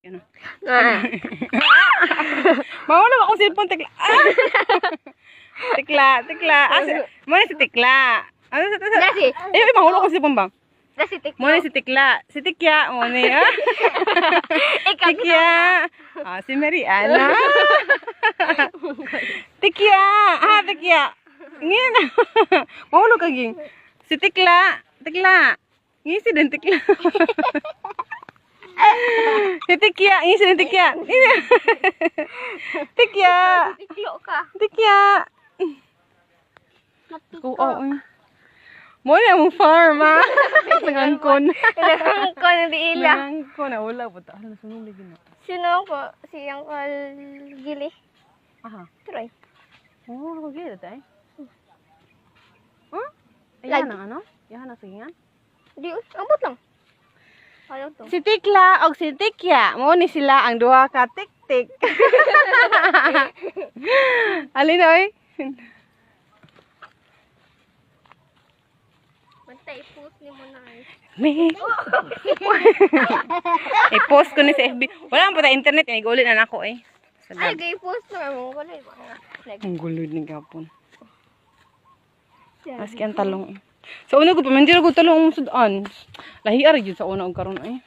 Ano? Mawala ba akong cellphone, Tekla? Tekla. Muna si Tekla. Ano sa Nasi. Eh, mahulog akong cellphone ba? Nasi tiklo. Muna si Tekla. Si Tikya. Muna ya. Tikya. Ah, si Mariana. Tikya. Ah, Tikya. Ngayon. Mahulog kaging. Si Tekla. Ngisi din Tekla. Si Tikya. Ngisi din Tikya. Tikya. Tiklo ka. Tikya. Oo. Mo na mong farm, ha? Nangangkon. Nangangkon na di ila. Nangangkon na. Wala po. Ano, sunod lagi na. Sino ko? Si Uncle Gili. Aha. Troy. Oo, ako gila tayo. Huh? Lagi. Ayan ang ano? Ayan ang singan? Di, ambot lang. Ayaw to. Si Tikla o si Tikya. Mo ni sila ang duha ka tik-tik. Alin, oy? Bantay, post ni mo na. Me. I-post ko ni sa FB. Wala pa ta internet. Igulit na ako eh. Ay, gay post na mo ko lang. Ang gulo ni gapon. Maski ang talong. Sa una ko pa, hindi ko talong mo sudan. Lahi ara jud sa una og karon ay.